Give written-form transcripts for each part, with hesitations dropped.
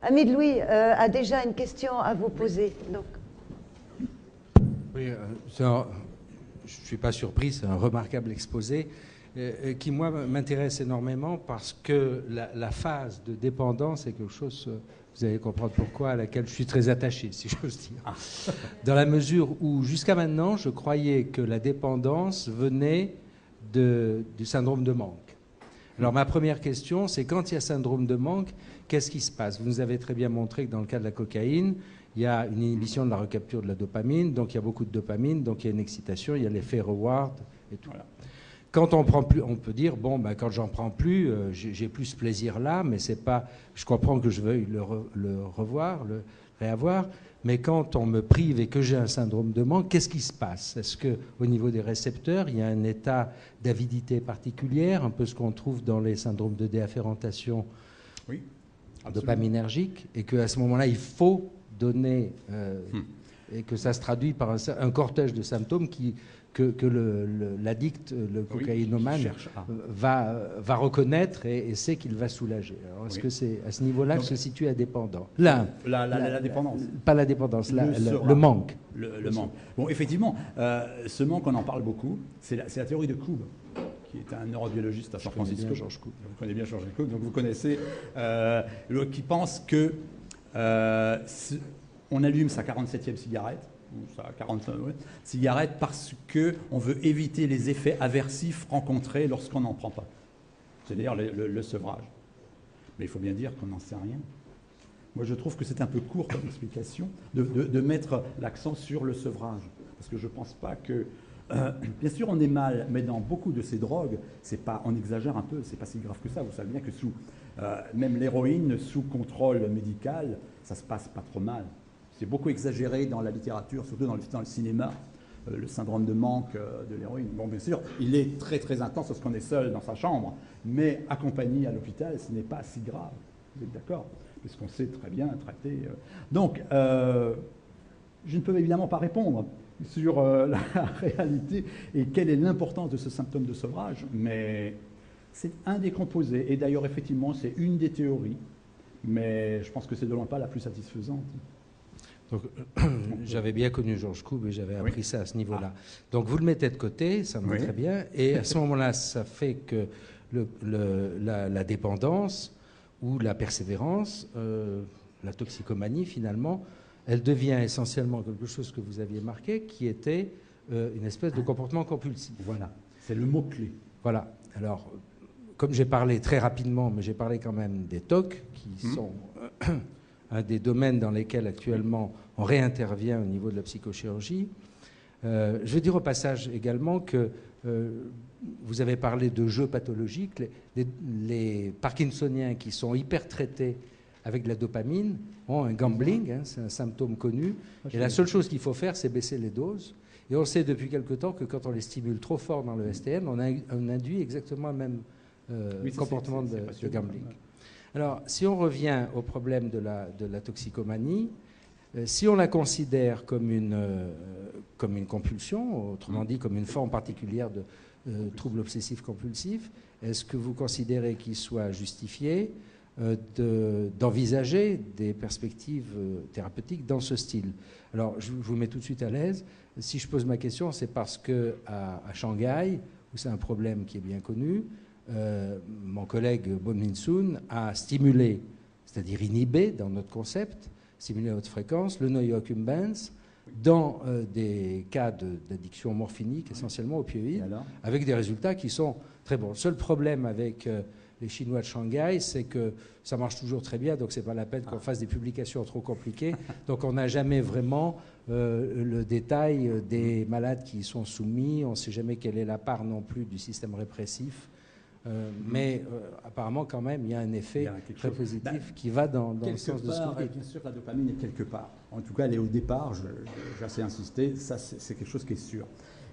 Hamid Louis a déjà une question à vous poser. Donc. Oui, je ne suis pas surpris, c'est un remarquable exposé qui, moi, m'intéresse énormément parce que la phase de dépendance est quelque chose, vous allez comprendre pourquoi, à laquelle je suis très attaché, si j'ose dire. Ah. Dans la mesure où, jusqu'à maintenant, je croyais que la dépendance venait du syndrome de manque. Alors, ma première question, c'est quand il y a syndrome de manque, qu'est-ce qui se passe? Vous nous avez très bien montré que dans le cas de la cocaïne, il y a une inhibition de la recapture de la dopamine, donc il y a beaucoup de dopamine, donc il y a une excitation, il y a l'effet reward et tout. Voilà. Quand on prend plus, on peut dire bon, ben, quand j'en prends plus, j'ai plus ce plaisir-là, mais c'est pas. Je comprends que je veuille le revoir, le réavoir, mais quand on me prive et que j'ai un syndrome de manque, qu'est-ce qui se passe? Est-ce que au niveau des récepteurs, il y a un état d'avidité particulière, un peu ce qu'on trouve dans les syndromes de déafférentation dopaminergique, et qu'à ce moment-là, il faut donner, et que ça se traduit par un cortège de symptômes que l'addict, le cocaïnomane, va reconnaître et sait qu'il va soulager. Alors, est-ce que c'est à ce niveau-là que se situe la dépendance? La dépendance. Pas la dépendance, le manque. Le manque. Bon, effectivement, ce manque, on en parle beaucoup. C'est la théorie de Koob, qui est un neurobiologiste à San Francisco. Vous connaissez bien Georges Koob, donc vous connaissez, qui pense que on allume sa 47e cigarette, ou sa 45e cigarette, parce qu'on veut éviter les effets aversifs rencontrés lorsqu'on n'en prend pas. C'est d'ailleurs le sevrage. Mais il faut bien dire qu'on n'en sait rien. Moi, je trouve que c'est un peu court comme explication de mettre l'accent sur le sevrage. Parce que je ne pense pas que... bien sûr, on est mal, mais dans beaucoup de ces drogues, on exagère un peu, c'est pas si grave que ça. Vous savez bien que même l'héroïne, sous contrôle médical, ça se passe pas trop mal. C'est beaucoup exagéré dans la littérature, surtout dans le cinéma, le syndrome de manque de l'héroïne. Bon, bien sûr, il est très très intense lorsqu'on est seul dans sa chambre, mais accompagné à l'hôpital, ce n'est pas si grave. Vous êtes d'accord? Puisqu'on sait très bien traiter. Donc, je ne peux évidemment pas répondre sur la réalité et quelle est l'importance de ce symptôme de sevrage, mais c'est un des composés. Et d'ailleurs, effectivement, c'est une des théories, mais je pense que c'est de loin pas la plus satisfaisante. Donc, j'avais bien connu Georges Koob et j'avais appris ça à ce niveau-là. Donc, vous le mettez de côté, ça me va très bien. Et à ce moment-là, ça fait que la dépendance ou la persévérance, la toxicomanie, finalement, elle devient essentiellement quelque chose que vous aviez marqué, qui était une espèce de comportement compulsif. Voilà, c'est le mot-clé. Voilà. Alors, comme j'ai parlé très rapidement, mais j'ai parlé quand même des TOC, qui sont... un des domaines dans lesquels actuellement on réintervient au niveau de la psychochirurgie. Je veux dire au passage également que vous avez parlé de jeux pathologiques. Les Parkinsoniens qui sont hyper traités avec de la dopamine ont un gambling, c'est un symptôme connu. Et la seule chose qu'il faut faire, c'est baisser les doses. Et on sait depuis quelque temps que quand on les stimule trop fort dans le STM, on induit exactement le même comportement de gambling. Alors, si on revient au problème de la toxicomanie, si on la considère comme une compulsion, autrement dit comme une forme particulière de trouble obsessif-compulsif, est-ce que vous considérez qu'il soit justifié d'envisager des perspectives thérapeutiques dans ce style? Alors, je vous mets tout de suite à l'aise. Si je pose ma question, c'est parce qu'à Shanghai, où c'est un problème qui est bien connu, mon collègue Bon Min-soon a stimulé, c'est-à-dire inhibé dans notre concept, stimulé à haute fréquence, le noyocumbens dans des cas d'addiction morphinique, essentiellement opioïde, avec des résultats qui sont très bons. Le seul problème avec les Chinois de Shanghai, c'est que ça marche toujours très bien, donc c'est pas la peine qu'on fasse des publications trop compliquées. Donc on n'a jamais vraiment le détail des malades qui y sont soumis, on ne sait jamais quelle est la part non plus du système répressif. Mais apparemment, quand même, il y a un effet très positif qui va dans le sens de ce que vous dites. Bien sûr, la dopamine est quelque part. En tout cas, elle est au départ, j'ai assez insisté, ça c'est quelque chose qui est sûr.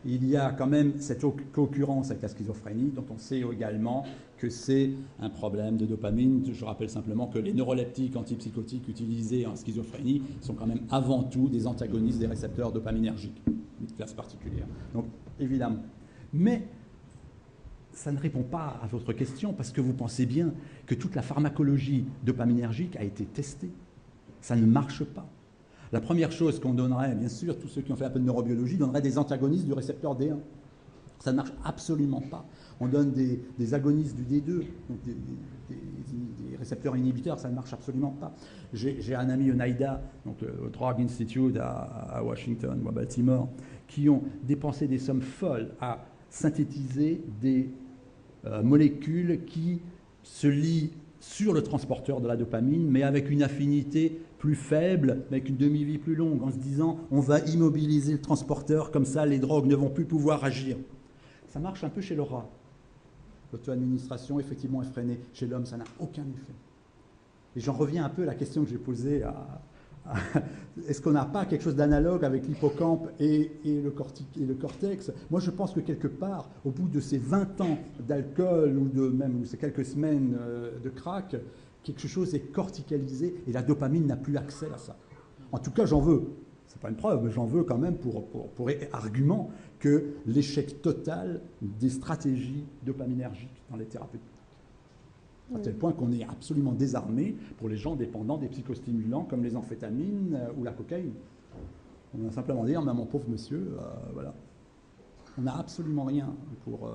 Il y a quand même cette co-occurrence avec la schizophrénie, dont on sait également que c'est un problème de dopamine. Je rappelle simplement que les neuroleptiques antipsychotiques utilisés en schizophrénie sont quand même avant tout des antagonistes des récepteurs dopaminergiques, une classe particulière. Donc, évidemment. Mais ça ne répond pas à votre question parce que vous pensez bien que toute la pharmacologie dopaminergique a été testée. Ça ne marche pas. La première chose qu'on donnerait, bien sûr, tous ceux qui ont fait un peu de neurobiologie donneraient des antagonistes du récepteur D1. Ça ne marche absolument pas. On donne des agonistes du D2, donc des récepteurs inhibiteurs, ça ne marche absolument pas. J'ai un ami, Oneida, donc au Drug Institute à Washington ou à Baltimore, qui ont dépensé des sommes folles à synthétiser des molécules qui se lient sur le transporteur de la dopamine, mais avec une affinité plus faible, avec une demi-vie plus longue, en se disant on va immobiliser le transporteur, comme ça les drogues ne vont plus pouvoir agir. Ça marche un peu chez le rat. L'auto-administration, effectivement, est freinée. Chez l'homme, ça n'a aucun effet. Et j'en reviens un peu à la question que j'ai posée est-ce qu'on n'a pas quelque chose d'analogue avec l'hippocampe et le cortex? Moi, je pense que quelque part, au bout de ces 20 ans d'alcool ou même ces quelques semaines de crack, quelque chose est corticalisé et la dopamine n'a plus accès à ça. En tout cas, j'en veux. Ce n'est pas une preuve, mais j'en veux quand même pour argument que l'échec total des stratégies dopaminergiques dans les thérapeutiques. À tel point qu'on est absolument désarmé pour les gens dépendants des psychostimulants comme les amphétamines ou la cocaïne. On va simplement dire, mais mon pauvre monsieur, voilà. On n'a absolument rien pour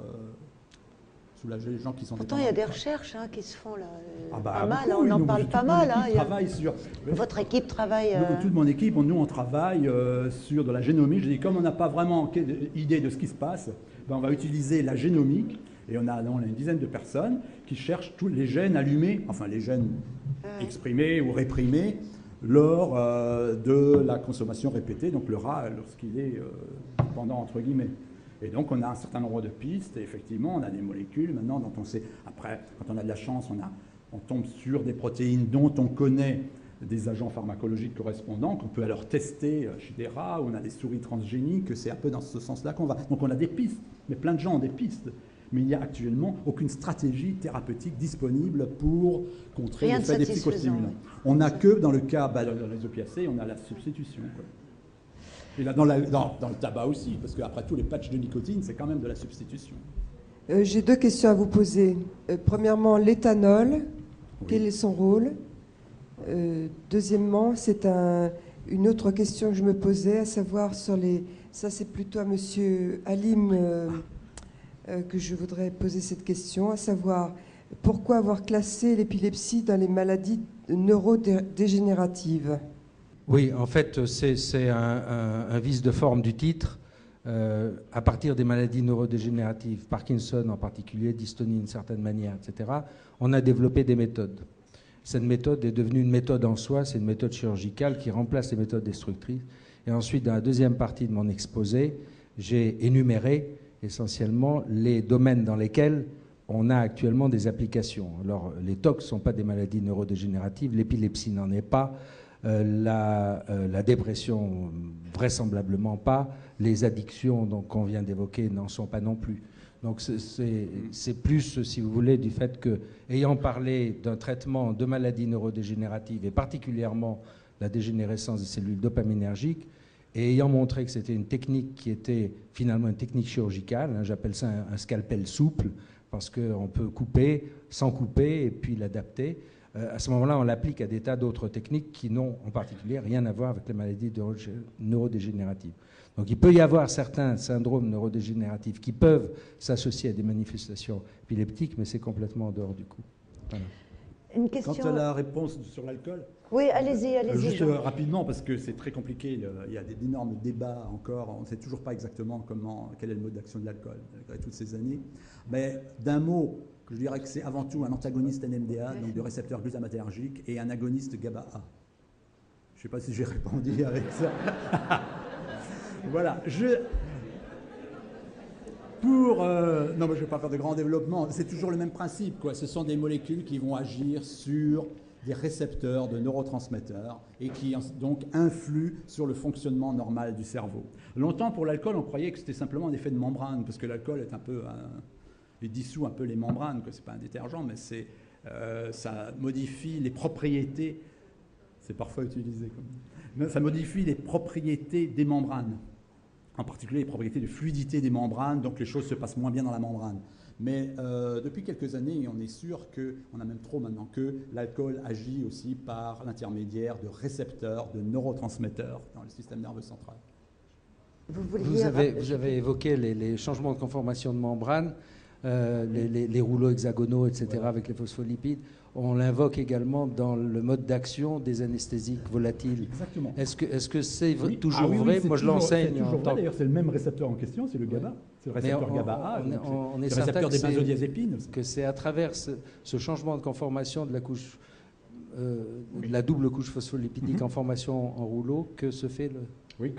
soulager les gens qui sont Pourtant, dépendants. Il y a des recherches qui se font là. Pas mal, beaucoup, on en parle pas mal. Votre équipe travaille... Toute mon équipe, nous on travaille sur de la génomique. Je dis, comme on n'a pas vraiment idée de ce qui se passe, ben, on va utiliser la génomique. Et on a une dizaine de personnes qui cherchent tous les gènes allumés, enfin les gènes exprimés ou réprimés lors de la consommation répétée, donc le rat lorsqu'il est dépendant entre guillemets. Et donc on a un certain nombre de pistes et effectivement on a des molécules maintenant dont on sait, après quand on a de la chance, on tombe sur des protéines dont on connaît des agents pharmacologiques correspondants qu'on peut alors tester chez des rats, où on a des souris transgéniques, c'est un peu dans ce sens-là qu'on va. Donc on a des pistes, mais plein de gens ont des pistes. Mais il n'y a actuellement aucune stratégie thérapeutique disponible pour contrer l'effet des psychostimulants. On n'a que, dans le cas, dans les opiacés, on a la substitution. Quoi. Et là, dans le tabac aussi, parce qu'après tout, les patchs de nicotine, c'est quand même de la substitution. J'ai deux questions à vous poser. Premièrement, l'éthanol, quel est son rôle? Deuxièmement, c'est une autre question que je me posais, à savoir sur les... Ça, c'est plutôt à monsieur Halim... que je voudrais poser cette question, à savoir pourquoi avoir classé l'épilepsie dans les maladies neurodégénératives? Oui, en fait, c'est un vice de forme du titre. À partir des maladies neurodégénératives, Parkinson en particulier, dystonie d'une certaine manière, etc., on a développé des méthodes. Cette méthode est devenue une méthode en soi, c'est une méthode chirurgicale qui remplace les méthodes destructrices. Et ensuite, dans la deuxième partie de mon exposé, j'ai énuméré essentiellement les domaines dans lesquels on a actuellement des applications. Alors, les TOC ne sont pas des maladies neurodégénératives, l'épilepsie n'en est pas, la dépression vraisemblablement pas, les addictions qu'on vient d'évoquer n'en sont pas non plus. Donc c'est plus, si vous voulez, du fait que, ayant parlé d'un traitement de maladies neurodégénératives et particulièrement la dégénérescence des cellules dopaminergiques, et ayant montré que c'était une technique qui était finalement une technique chirurgicale, j'appelle ça un scalpel souple, parce qu'on peut couper sans couper et puis l'adapter. À ce moment-là, on l'applique à des tas d'autres techniques qui n'ont en particulier rien à voir avec les maladies neurodégénératives. Donc il peut y avoir certains syndromes neurodégénératifs qui peuvent s'associer à des manifestations épileptiques, mais c'est complètement en dehors du coup. Voilà. Une question... Quant à la réponse sur l'alcool, oui, allez-y. Juste rapidement, parce que c'est très compliqué, il y a d'énormes débats encore, on ne sait toujours pas exactement quel est le mode d'action de l'alcool, malgré toutes ces années. Mais d'un mot, je dirais que c'est avant tout un antagoniste NMDA, donc de récepteur glutamatergique, et un agoniste GABA-A. Je ne sais pas si j'ai répondu avec ça. Voilà. Non, mais je ne vais pas faire de grands développements. C'est toujours le même principe, quoi. Ce sont des molécules qui vont agir sur des récepteurs de neurotransmetteurs et qui donc influent sur le fonctionnement normal du cerveau. Longtemps, pour l'alcool, on croyait que c'était simplement un effet de membrane, parce que l'alcool est un peu... il dissout un peu les membranes, que c'est pas un détergent, mais ça modifie les propriétés... C'est parfois utilisé comme... Ça modifie les propriétés des membranes. En particulier les propriétés de fluidité des membranes, donc les choses se passent moins bien dans la membrane. Mais depuis quelques années, on est sûr on a même trop maintenant, que l'alcool agit aussi par l'intermédiaire de récepteurs, de neurotransmetteurs dans le système nerveux central. Vous avez évoqué les changements de conformation de membrane, les rouleaux hexagonaux, etc., ouais, avec les phospholipides. On l'invoque également dans le mode d'action des anesthésiques volatiles. Exactement. Est-ce que c'est oui. toujours vrai? Moi, je l'enseigne. D'ailleurs, c'est le même récepteur en question, c'est le GABA. Ouais. C'est le récepteur GABA-A, on est le récepteur des benzodiazépines. Que c'est à travers ce changement de conformation de la couche, de la double couche phospholipidique en formation en rouleau que se fait le... Oui,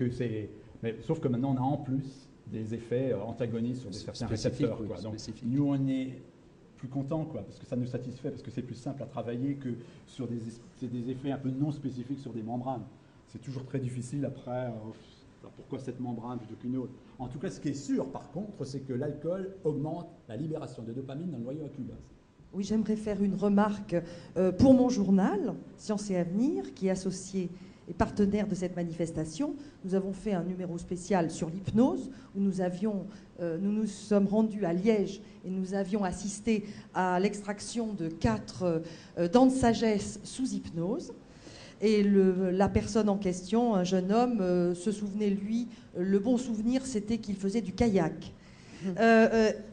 mais sauf que maintenant, on a en plus des effets antagonistes sur certains récepteurs. Oui, quoi. Donc, nous, on est plus contents, parce que ça nous satisfait, parce que c'est plus simple à travailler que sur des effets un peu non spécifiques sur des membranes. C'est toujours très difficile après, pourquoi cette membrane plutôt qu'une autre. En tout cas, ce qui est sûr, par contre, c'est que l'alcool augmente la libération de dopamine dans le noyau accumbens. Oui, j'aimerais faire une remarque pour mon journal, Science et Avenir, qui est associé et partenaire de cette manifestation. Nous avons fait un numéro spécial sur l'hypnose, où nous sommes rendus à Liège et nous avions assisté à l'extraction de 4 dents de sagesse sous hypnose. Et la personne en question, un jeune homme, se souvenait, lui, le bon souvenir, c'était qu'il faisait du kayak.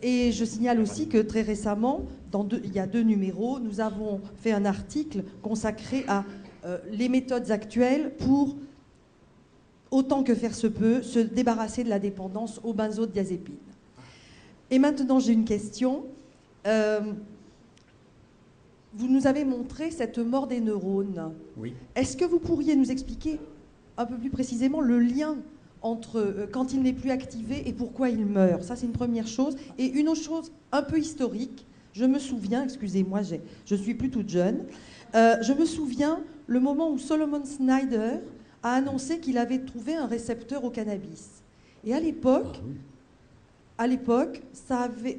Et je signale aussi que très récemment, il y a 2 numéros, nous avons fait un article consacré à les méthodes actuelles pour, autant que faire se peut, se débarrasser de la dépendance aux benzodiazépines. Et maintenant, j'ai une question. Vous nous avez montré cette mort des neurones. Oui. Est-ce que vous pourriez nous expliquer un peu plus précisément le lien entre quand il n'est plus activé et pourquoi il meurt? Ça, c'est une première chose. Et une autre chose un peu historique. Je me souviens, excusez-moi, je suis plus toute jeune, je me souviens le moment où Solomon Snyder a annoncé qu'il avait trouvé un récepteur au cannabis. Et à l'époque,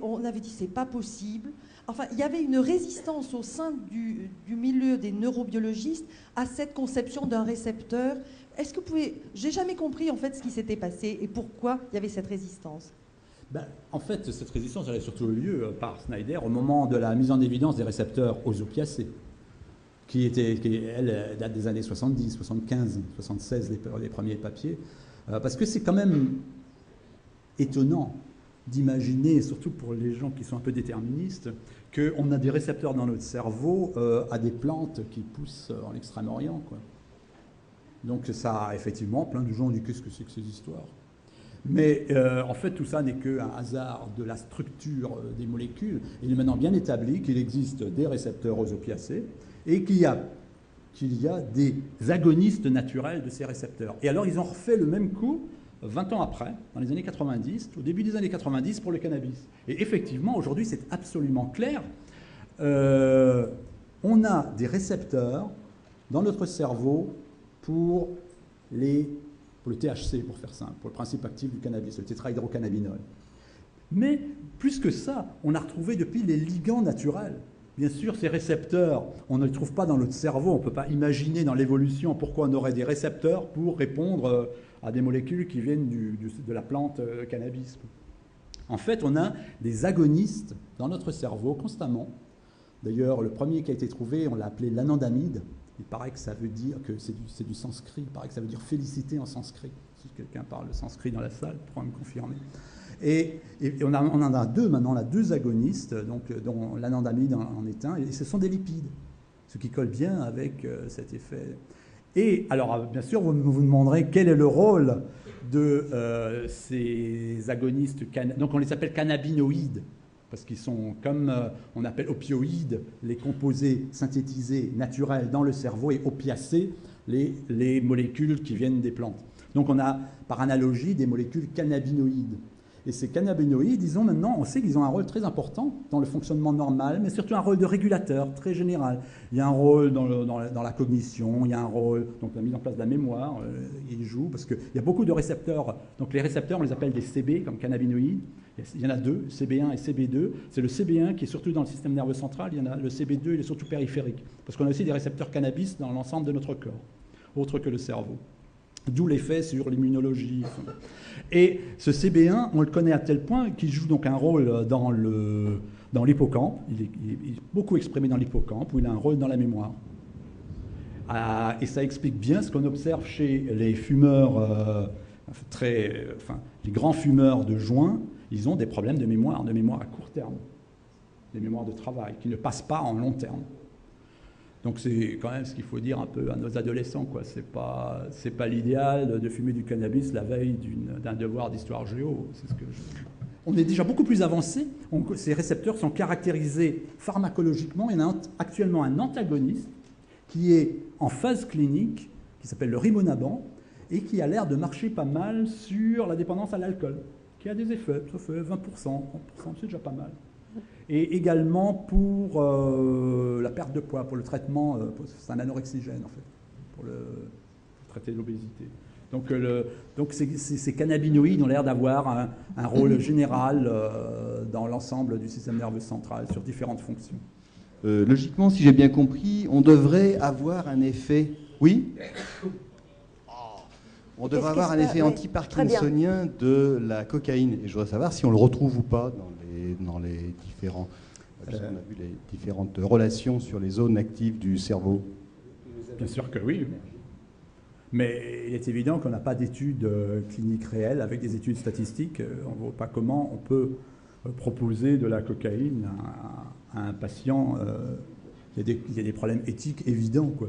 on avait dit c'est pas possible. Enfin, il y avait une résistance au sein du milieu des neurobiologistes à cette conception d'un récepteur. Est-ce que vous pouvez... J'ai jamais compris en fait ce qui s'était passé et pourquoi il y avait cette résistance. En fait, cette résistance elle a surtout eu lieu par Snyder au moment de la mise en évidence des récepteurs aux opiacés, qui elle, date des années 70, 75, 76, les premiers papiers, parce que c'est quand même étonnant d'imaginer, surtout pour les gens qui sont un peu déterministes, qu'on a des récepteurs dans notre cerveau à des plantes qui poussent en Extrême-Orient, quoi. Donc ça, effectivement, plein de gens ont dit qu'est-ce que c'est que ces histoires. Mais en fait, tout ça n'est qu'un hasard de la structure des molécules. Il est maintenant bien établi qu'il existe des récepteurs aux opiacés et qu'il y a des agonistes naturels de ces récepteurs. Et alors, ils ont refait le même coup 20 ans après, dans les années 90, au début des années 90, pour le cannabis. Et effectivement, aujourd'hui, c'est absolument clair. On a des récepteurs dans notre cerveau pour le THC, pour faire simple, pour le principe actif du cannabis, le tétrahydrocannabinol. Mais plus que ça, on a retrouvé depuis les ligands naturels. Bien sûr, ces récepteurs, on ne les trouve pas dans notre cerveau, on ne peut pas imaginer dans l'évolution pourquoi on aurait des récepteurs pour répondre à des molécules qui viennent de la plante cannabis. En fait, on a des agonistes dans notre cerveau constamment. D'ailleurs, le premier qui a été trouvé, on l'a appelé l'anandamide. Il paraît que ça veut dire que c'est du sanskrit, il paraît que ça veut dire félicité en sanskrit. Si quelqu'un parle de sanskrit dans la salle, pourra me confirmer. Et on en a 2 maintenant, on a 2 agonistes, donc, dont l'anandamide en est un, et ce sont des lipides, ce qui colle bien avec cet effet. Et alors, bien sûr, vous vous demanderez quel est le rôle de ces agonistes, donc on les appelle cannabinoïdes, parce qu'ils sont comme on appelle opioïdes, les composés synthétisés naturels dans le cerveau, et opiacés, les molécules qui viennent des plantes. Donc on a, par analogie, des molécules cannabinoïdes. Et ces cannabinoïdes, on sait qu'ils ont un rôle très important dans le fonctionnement normal, mais surtout un rôle de régulateur très général. Il y a un rôle dans la cognition, il y a un rôle, donc la mise en place de la mémoire, il joue, parce qu'il y a beaucoup de récepteurs. Donc les récepteurs, on les appelle des CB, comme cannabinoïdes. Il y en a 2, CB1 et CB2. C'est le CB1 qui est surtout dans le système nerveux central, il y en a le CB2, il est surtout périphérique. Parce qu'on a aussi des récepteurs cannabis dans l'ensemble de notre corps, autre que le cerveau. D'où l'effet sur l'immunologie. Et ce CB1, on le connaît à tel point qu'il joue donc un rôle dans l'hippocampe. Il est beaucoup exprimé dans l'hippocampe, où il a un rôle dans la mémoire. Et ça explique bien ce qu'on observe chez les fumeurs, les grands fumeurs de joint. Ils ont des problèmes de mémoire à court terme, des mémoires de travail, qui ne passent pas en long terme. Donc c'est quand même ce qu'il faut dire un peu à nos adolescents, quoi. C'est pas l'idéal de fumer du cannabis la veille d'un devoir d'histoire géo. On est déjà beaucoup plus avancé. Ces récepteurs sont caractérisés pharmacologiquement. Il y en a actuellement un antagoniste qui est en phase clinique, qui s'appelle le rimonabant, et qui a l'air de marcher pas mal sur la dépendance à l'alcool, qui a des effets. Ça fait 20%, 30%, c'est déjà pas mal. Et également pour la perte de poids, pour le traitement, c'est un anorexigène en fait, pour traiter l'obésité. Donc ces cannabinoïdes ont l'air d'avoir un rôle général dans l'ensemble du système nerveux central sur différentes fonctions. Logiquement, si j'ai bien compris, on devrait avoir un effet... Oui ? On devrait avoir un effet anti-parkinsonien de la cocaïne. Et je voudrais savoir si on le retrouve ou pas dans les différents... on a vu les différentes relations sur les zones actives du cerveau. Bien sûr que oui. Mais il est évident qu'on n'a pas d'études cliniques réelles avec des études statistiques. On ne voit pas comment on peut proposer de la cocaïne à un patient. Il y a des problèmes éthiques évidents, quoi.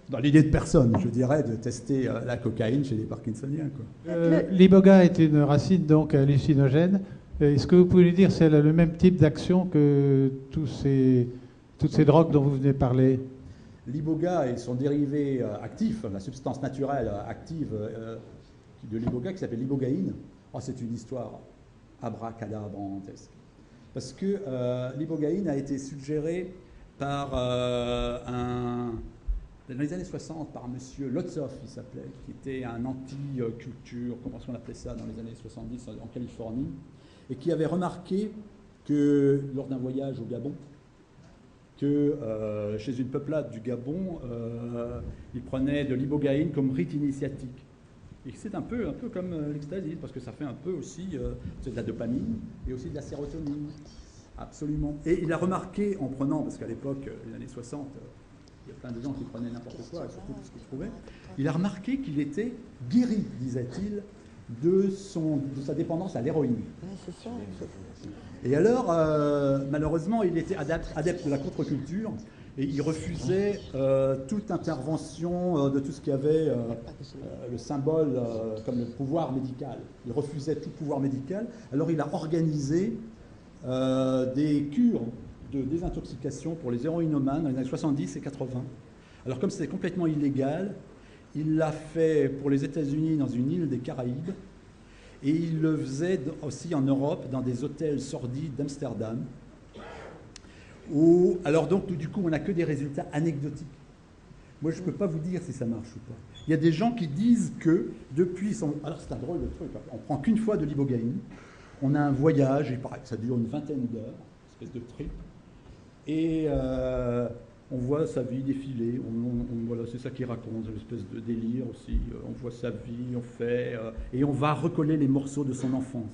Dans l'idée de personne, je dirais, de tester la cocaïne chez les parkinsoniens, quoi. L'iboga est une racine donc hallucinogène. Est-ce que vous pouvez nous dire si elle a le même type d'action que toutes ces drogues dont vous venez de parler? L'iboga et son dérivé actif, la substance naturelle active de l'iboga qui s'appelle l'ibogaïne, c'est une histoire abracadabrantesque. Parce que l'ibogaïne a été suggéré par dans les années 60 par M. Lotzow, il s'appelait, qui était un anti-culture, comment est-ce qu'on appelait ça, dans les années 70 en Californie, et qui avait remarqué que lors d'un voyage au Gabon, que chez une peuplade du Gabon, ils prenaient de l'ibogaïne comme rite initiatique. Et c'est un peu comme l'ecstasy, parce que ça fait un peu aussi de la dopamine et aussi de la sérotonine. Absolument. Et il a remarqué en prenant, parce qu'à l'époque, les années 60, il y a plein de gens qui prenaient n'importe quoi, et surtout tout ce qu'ils trouvaient, il a remarqué qu'il était guéri, disait-il, de sa dépendance à l'héroïne. Ouais, c'est ça. Et alors, malheureusement, il était adepte de la contre-culture et il refusait toute intervention de tout ce qui avait le symbole comme le pouvoir médical. Il refusait tout pouvoir médical. Alors, il a organisé des cures de désintoxication pour les héroïnomanes dans les années 70 et 80. Alors, comme c'était complètement illégal, il l'a fait pour les États-Unis dans une île des Caraïbes. Et il le faisait aussi en Europe, dans des hôtels sordides d'Amsterdam. Alors donc, du coup, on n'a que des résultats anecdotiques. Moi, je ne peux pas vous dire si ça marche ou pas. Il y a des gens qui disent que depuis son... Alors, c'est un drôle de truc. On prend qu'une fois de l'ibogaïne. On a un voyage, il paraît que ça dure une vingtaine d'heures, une espèce de trip. Et on voit sa vie défiler, voilà, c'est ça qu'il raconte, une espèce de délire aussi. On voit sa vie, on fait, et on va recoller les morceaux de son enfance.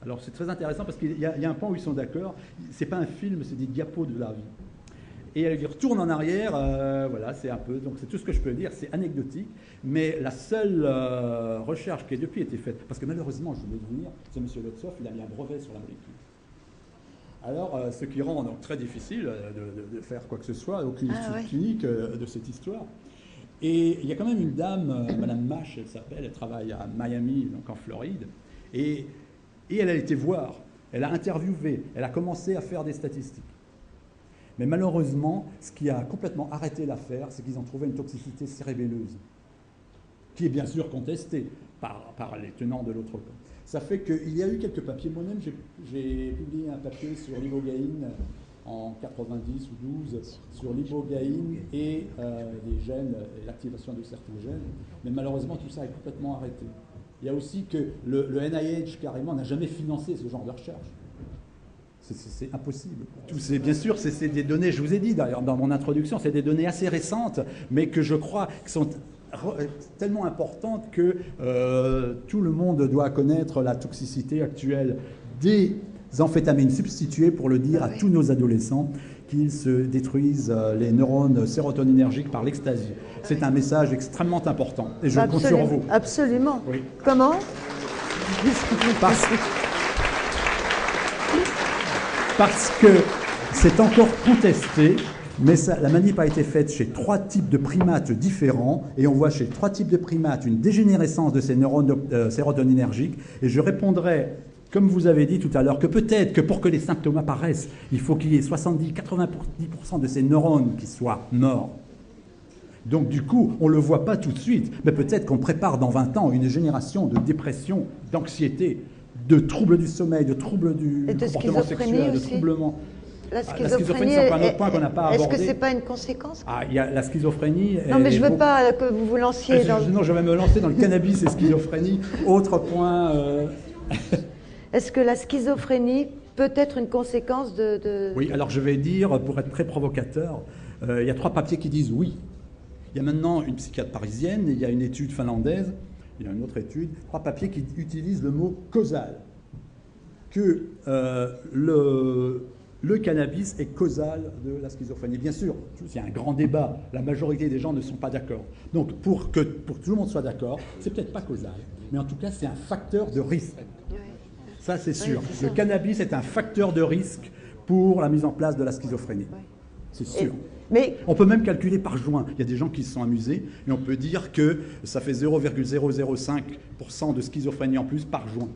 Alors c'est très intéressant parce qu'il y a un point où ils sont d'accord. C'est pas un film, c'est des diapos de la vie. Et il retourne en arrière, voilà, c'est un peu. Donc c'est tout ce que je peux dire. C'est anecdotique, mais la seule recherche qui a depuis été faite, parce que malheureusement, je voulais dire, c'est M. Lotzow, il a mis un brevet sur la molécule. Alors, ce qui rend donc très difficile de faire quoi que ce soit, aucune étude clinique de cette histoire. Et il y a quand même une dame, Madame Mash, elle s'appelle, elle travaille à Miami, donc en Floride, et elle a été voir, elle a interviewé, elle a commencé à faire des statistiques. Mais malheureusement, ce qui a complètement arrêté l'affaire, c'est qu'ils ont trouvé une toxicité cérébelleuse, qui est bien sûr contestée par les tenants de l'autre camp. Ça fait qu'il y a eu quelques papiers. Moi-même, j'ai publié un papier sur l'ibogaïne en 90 ou 12, sur l'ibogaïne et les gènes, et l'activation de certains gènes. Mais malheureusement, tout ça est complètement arrêté. Il y a aussi que le NIH, carrément, n'a jamais financé ce genre de recherche. C'est impossible. Bien sûr, c'est des données, je vous ai dit d'ailleurs dans mon introduction, c'est des données assez récentes, mais que je crois que sont tellement importante que tout le monde doit connaître la toxicité actuelle des amphétamines substituées, pour le dire à tous nos adolescents, qu'ils se détruisent les neurones sérotoninergiques par l'ecstasy. C'est un message extrêmement important et je compte sur vous. Absolument. Oui. Comment? Parce que c'est encore contesté, mais la manip a été faite chez 3 types de primates différents, et on voit chez 3 types de primates une dégénérescence de ces neurones sérotoninergiques, et je répondrai, comme vous avez dit tout à l'heure, que peut-être que pour que les symptômes apparaissent, il faut qu'il y ait 70-90% de ces neurones qui soient morts. Donc du coup, on ne le voit pas tout de suite, mais peut-être qu'on prépare dans 20 ans une génération de dépression, d'anxiété, de troubles du sommeil, de troubles du comportement sexuel, de troublements. La schizophrénie, c'est un autre point qu'on n'a pas abordé. Est-ce que ce n'est pas une conséquence? Il y a la schizophrénie. Non, mais je ne veux pas que vous vous lanciez dans... Non, je vais me lancer dans le cannabis et schizophrénie. Autre point... Est-ce que la schizophrénie peut être une conséquence de... Oui, alors je vais dire, pour être très provocateur, il y a 3 papiers qui disent oui. Il y a maintenant une psychiatre parisienne, il y a une étude finlandaise, il y a une autre étude, 3 papiers qui utilisent le mot causal. Que le cannabis est causal de la schizophrénie. Bien sûr, il y a un grand débat, la majorité des gens ne sont pas d'accord. Donc pour que tout le monde soit d'accord, c'est peut-être pas causal, mais en tout cas c'est un facteur de risque. Ça c'est sûr. Oui, le cannabis est un facteur de risque pour la mise en place de la schizophrénie. Oui. C'est sûr. Mais... On peut même calculer par joint. Il y a des gens qui se sont amusés et on peut dire que ça fait 0,005% de schizophrénie en plus par joint.